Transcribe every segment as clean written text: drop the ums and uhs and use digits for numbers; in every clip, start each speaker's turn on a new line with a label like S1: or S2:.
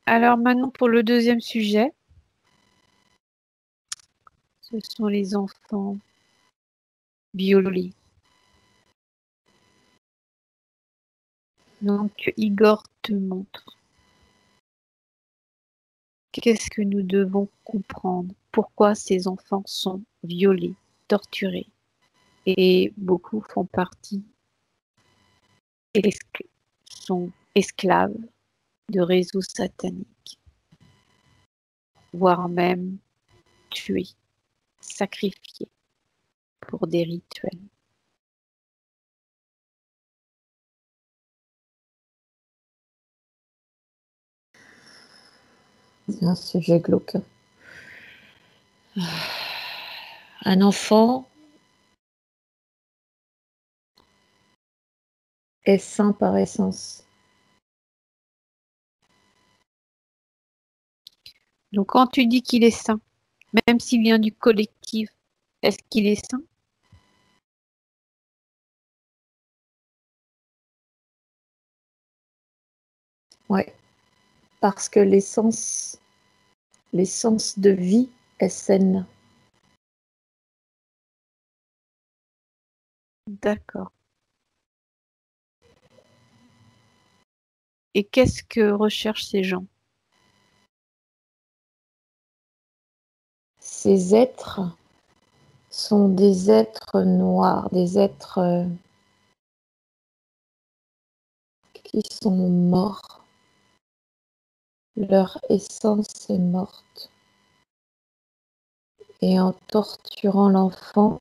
S1: Alors maintenant pour le deuxième sujet, ce sont les enfants violés. Donc Igor te montre. Qu'est-ce que nous devons comprendre? Pourquoi ces enfants sont violés, torturés? Et beaucoup font partie et sont esclaves de réseaux sataniques, voire même tués, sacrifiés pour des rituels.
S2: C'est un sujet glauque. Un enfant est sain par essence.
S1: Donc quand tu dis qu'il est sain, même s'il vient du collectif, est-ce qu'il est sain?
S2: Oui, parce que l'essence de vie est saine.
S1: D'accord. Et qu'est-ce que recherchent ces gens?
S2: Ces êtres sont des êtres noirs, des êtres qui sont morts. Leur essence est morte. Et en torturant l'enfant,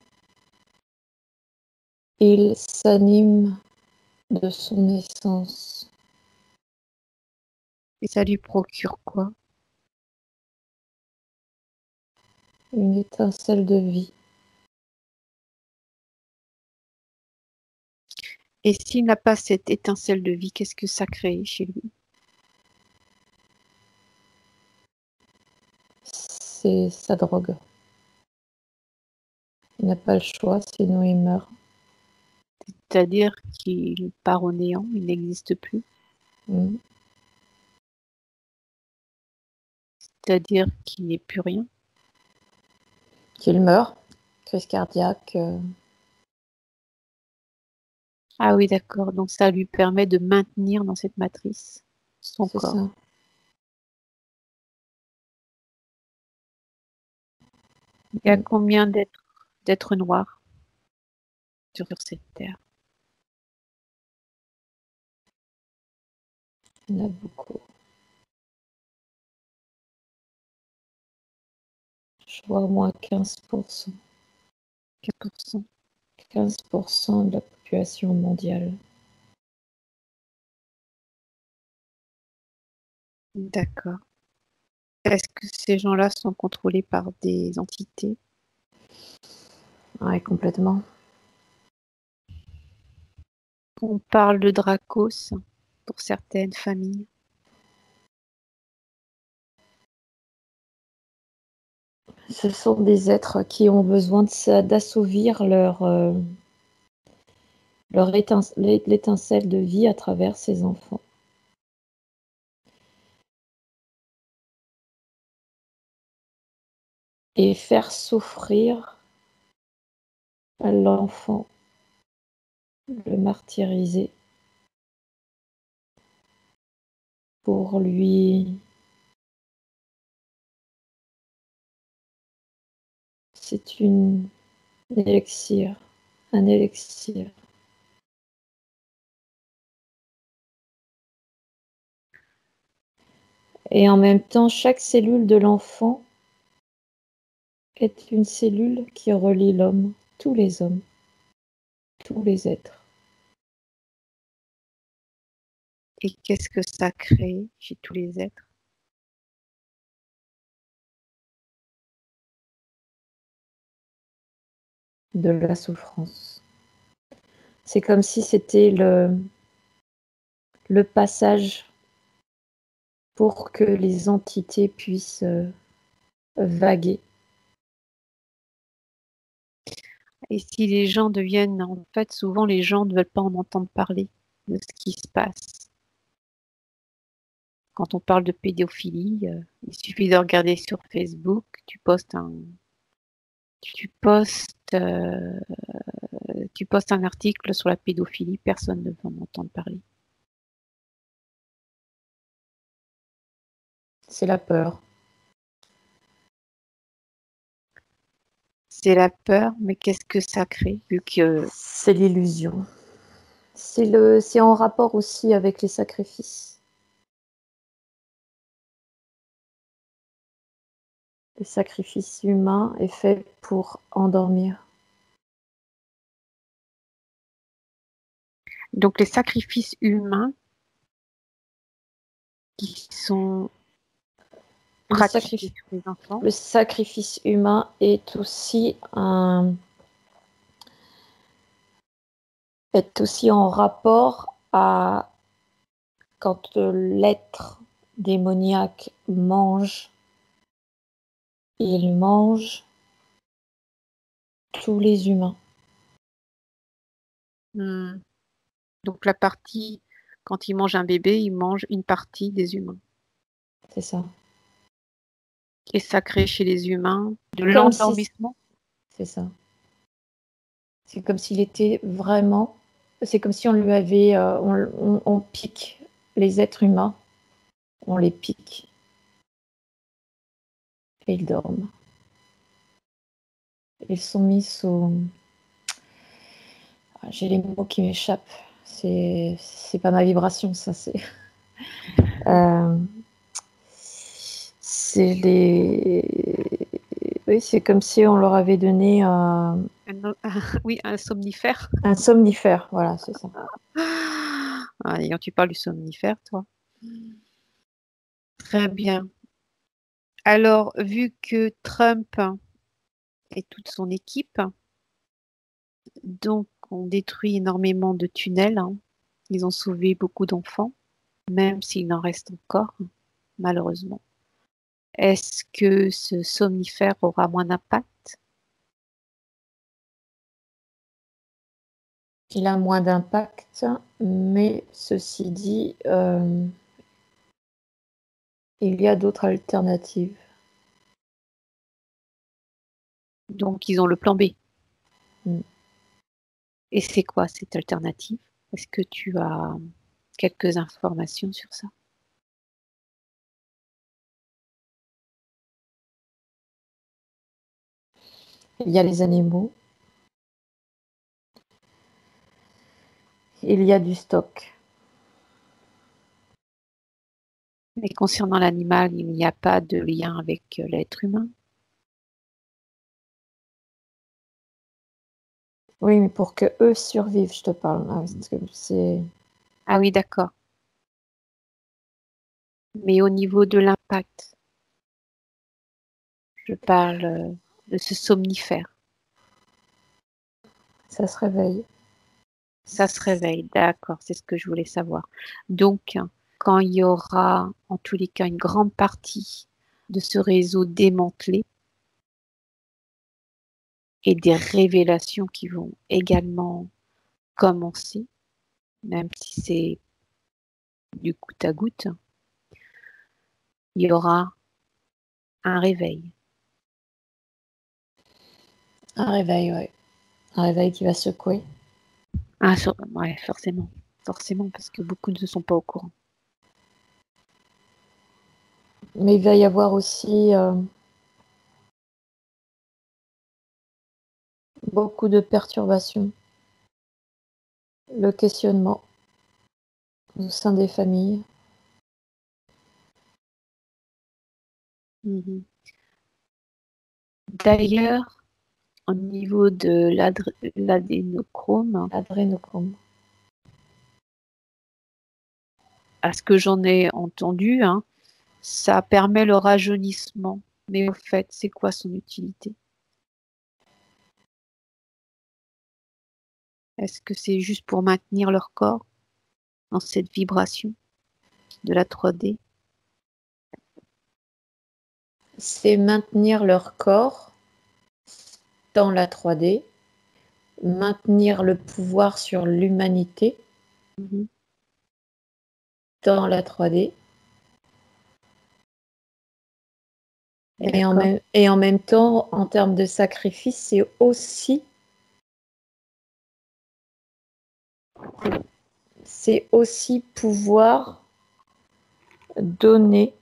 S2: il s'anime de son essence.
S1: Et ça lui procure quoi?
S2: Une étincelle de vie.
S1: Et s'il n'a pas cette étincelle de vie, qu'est-ce que ça crée chez lui?
S2: C'est sa drogue. Il n'a pas le choix, sinon il meurt.
S1: C'est-à-dire qu'il part au néant, il n'existe plus.
S2: Mm.
S1: C'est-à-dire qu'il n'est plus rien.
S2: Qu'il meurt, crise cardiaque.
S1: Ah oui, d'accord. Donc ça lui permet de maintenir dans cette matrice son
S2: C'est
S1: corps.
S2: ça.
S1: Il y a combien d'êtres noirs sur cette terre?
S2: Il y en a beaucoup. Je vois au moins 15%.
S1: 4%.
S2: 15% de la population mondiale.
S1: D'accord. Est-ce que ces gens-là sont contrôlés par des entités?
S2: Oui, complètement.
S1: On parle de Dracos pour certaines familles.
S2: Ce sont des êtres qui ont besoin d'assouvir l'étincelle de vie à travers ces enfants. Et faire souffrir l'enfant, le martyriser pour lui. C'est un élixir. Et en même temps, chaque cellule de l'enfant est une cellule qui relie l'homme, tous les hommes, tous les êtres.
S1: Et qu'est-ce que ça crée chez tous les êtres?
S2: De la souffrance. C'est comme si c'était le passage pour que les entités puissent vaguer.
S1: Et si les gens deviennent, en fait, souvent les gens ne veulent pas en entendre parler de ce qui se passe. quand on parle de pédophilie, il suffit de regarder sur Facebook, tu postes un article sur la pédophilie, personne ne va en entendre parler.
S2: C'est la peur.
S1: C'est la peur, mais qu'est-ce que ça crée, vu que
S2: C'est l'illusion. C'est en rapport aussi avec les sacrifices. Le sacrifice humain est fait pour endormir.
S1: donc les sacrifices humains qui sont pratiqués sur les enfants.
S2: Le sacrifice humain est aussi en rapport à quand l'être démoniaque mange, il mange tous les humains.
S1: Donc la partie, quand il mange un bébé, il mange une partie des humains.
S2: C'est ça.
S1: Qui est sacré chez les humains, de l'endormissement.
S2: C'est ça. C'est comme s'il était vraiment... C'est comme si on lui avait... on pique les êtres humains. On les pique. Et ils dorment. Ils sont mis sous... J'ai les mots qui m'échappent. C'est pas ma vibration, ça. C'est les... Oui, c'est comme si on leur avait donné
S1: oui, un somnifère.
S2: Un somnifère, voilà, c'est ça.
S1: Ah, et quand tu parles du somnifère, toi. Très bien. Alors, vu que Trump et toute son équipe, donc, ont détruit énormément de tunnels, ils ont sauvé beaucoup d'enfants, même s'il en reste encore, malheureusement. Est-ce que ce somnifère aura moins d'impact?
S2: Il a moins d'impact, mais ceci dit, il y a d'autres alternatives.
S1: Donc, ils ont le plan B.
S2: Mm.
S1: Et c'est quoi cette alternative? Est-ce que tu as quelques informations sur ça?
S2: Il y a les animaux. Il y a du stock.
S1: Mais concernant l'animal, il n'y a pas de lien avec l'être humain?
S2: Oui, mais pour que eux survivent, je te parle.
S1: Ah oui, d'accord. Mais au niveau de l'impact, je parle de ce somnifère.
S2: Ça se réveille.
S1: Ça se réveille, d'accord, c'est ce que je voulais savoir. Donc, quand il y aura, en tous les cas, une grande partie de ce réseau démantelé et des révélations qui vont également commencer, même si c'est du goutte à goutte, il y aura un réveil.
S2: Un réveil, ouais. Un réveil qui va secouer.
S1: Ouais, forcément. Forcément, parce que beaucoup ne sont pas au courant.
S2: Mais il va y avoir aussi beaucoup de perturbations. Le questionnement au sein des familles.
S1: D'ailleurs, au niveau de l'adénochrome, à ce que j'en ai entendu, ça permet le rajeunissement. Mais au fait, c'est quoi son utilité? Est-ce que c'est juste pour maintenir leur corps dans cette vibration de la 3D?
S2: C'est maintenir leur corps dans la 3D, maintenir le pouvoir sur l'humanité dans la 3D
S1: D'accord.
S2: Et en même temps, en termes de sacrifice, c'est aussi pouvoir donner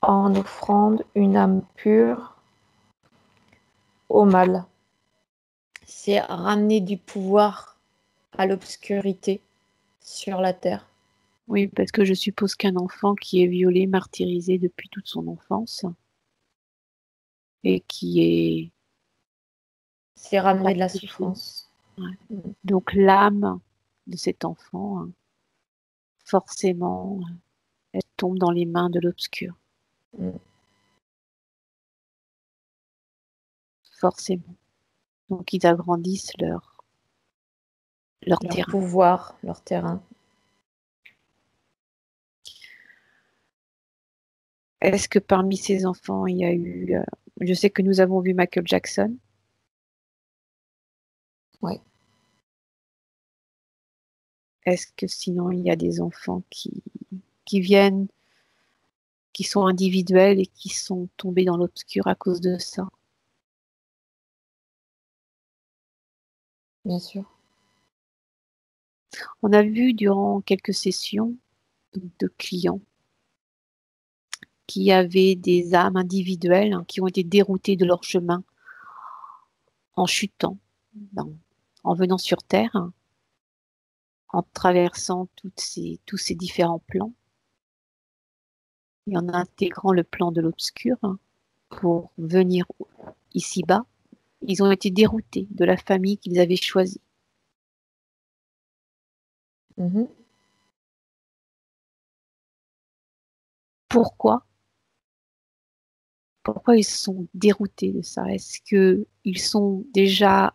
S2: en offrande une âme pure au mal. C'est ramener du pouvoir à l'obscurité sur la terre.
S1: Oui, parce que je suppose qu'un enfant qui est violé, martyrisé depuis toute son enfance et qui est
S2: C'est ramener de la
S1: sacrifié.
S2: souffrance.
S1: Ouais. Donc l'âme de cet enfant, hein, forcément, elle tombe dans les mains de l'obscur.
S2: Mm.
S1: Forcément. Donc ils agrandissent leur
S2: Leur
S1: terrain.
S2: pouvoir, leur terrain.
S1: Est-ce que parmi ces enfants, il y a eu... je sais que nous avons vu Michael Jackson.
S2: Ouais.
S1: Est-ce que sinon, il y a des enfants qui viennent, qui sont individuels et qui sont tombés dans l'obscur à cause de ça?
S2: Bien sûr.
S1: On a vu durant quelques sessions de clients qui avaient des âmes individuelles, hein, qui ont été déroutées de leur chemin en chutant, en venant sur Terre, hein, en traversant tous ces différents plans et en intégrant le plan de l'obscur, hein, pour venir ici-bas. Ils ont été déroutés de la famille qu'ils avaient choisie.
S2: Mhm.
S1: Pourquoi? Pourquoi ils sont déroutés de ça? Est-ce qu'ils sont déjà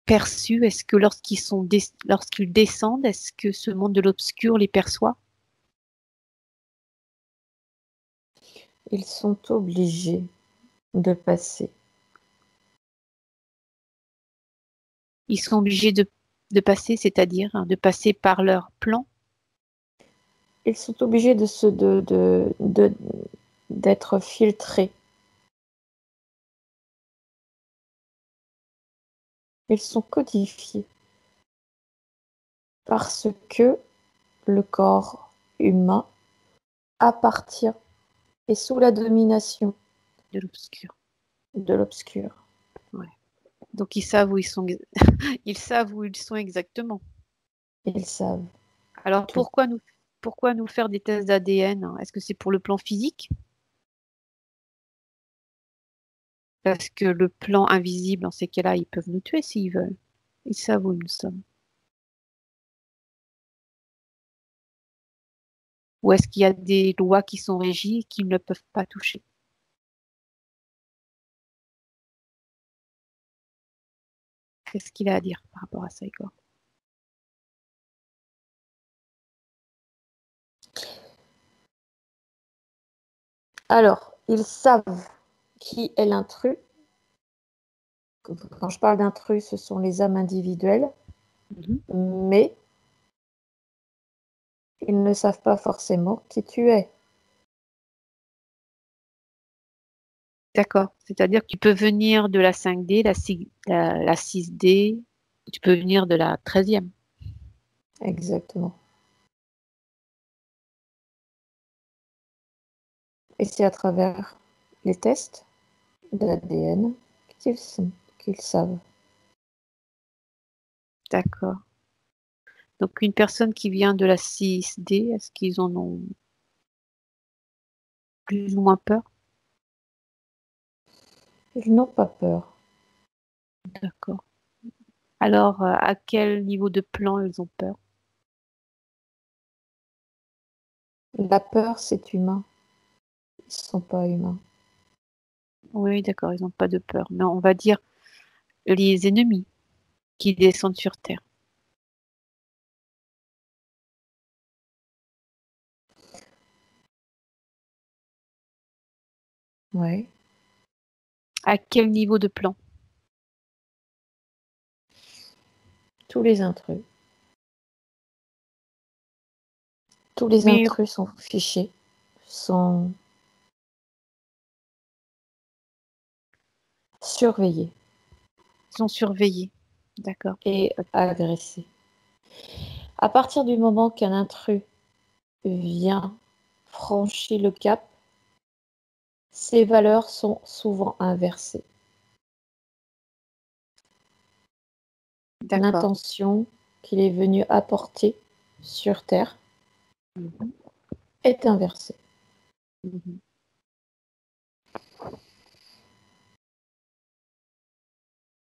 S1: perçus? Est-ce que lorsqu'ils descendent, est-ce que ce monde de l'obscur les perçoit?
S2: Ils sont obligés de passer.
S1: Ils sont obligés de passer, c'est-à-dire, hein, de passer par leur plan.
S2: Ils sont obligés d'être filtrés. Ils sont codifiés parce que le corps humain appartient et sous la domination
S1: De l'obscur.
S2: de l'obscur.
S1: Ouais. Donc ils savent où ils sont, ils savent où ils sont exactement.
S2: Ils savent
S1: Alors
S2: tout.
S1: pourquoi nous faire des tests d'ADN, hein? Est-ce que c'est pour le plan physique? Parce que le plan invisible, dans ces cas-là, ils peuvent nous tuer s'ils veulent. Ils savent où nous sommes. Ou est-ce qu'il y a des lois qui sont régies et qu'ils ne peuvent pas toucher? Qu'est-ce qu'il a à dire par rapport à ça, Igor?
S2: Alors, ils savent qui est l'intrus. Quand je parle d'intrus, ce sont les âmes individuelles,
S1: Mhm.
S2: mais ils ne savent pas forcément qui tu es.
S1: D'accord. C'est-à-dire que tu peux venir de la 5D, la 6D, tu peux venir de la 13e.
S2: Exactement. Et c'est à travers les tests d'ADN qu'ils savent.
S1: D'accord. Donc une personne qui vient de la 6D, est-ce qu'ils en ont plus ou moins peur?
S2: Ils n'ont pas peur.
S1: D'accord. Alors, à quel niveau de plan ils ont peur?
S2: La peur, c'est humain. Ils ne sont pas humains.
S1: Oui, d'accord, ils n'ont pas de peur. Mais on va dire les ennemis qui descendent sur Terre.
S2: Ouais.
S1: À quel niveau de plan?
S2: Tous les intrus. Tous les
S1: Mais
S2: intrus sont fichés, sont surveillés
S1: Ils sont surveillés. D'accord.
S2: et agressés. À partir du moment qu'un intrus vient, franchit le cap, ses valeurs sont souvent inversées.
S1: D'accord.
S2: L'intention qu'il est venu apporter sur Terre
S1: Mhm.
S2: est inversée.
S1: Mhm.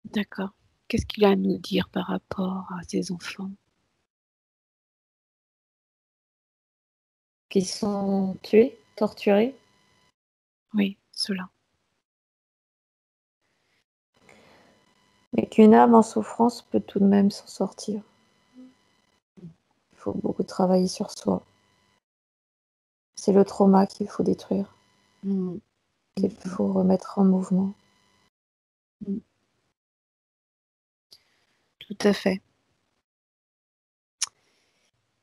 S1: D'accord. Qu'est-ce qu'il a à nous dire par rapport à ses enfants?
S2: Qui sont tués, torturés,
S1: Oui, cela.
S2: mais qu'une âme en souffrance peut tout de même s'en sortir. Il faut beaucoup travailler sur soi. C'est le trauma qu'il faut détruire,
S1: Mhm.
S2: qu'il faut remettre en mouvement.
S1: Tout à fait.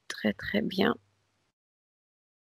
S1: Très très bien.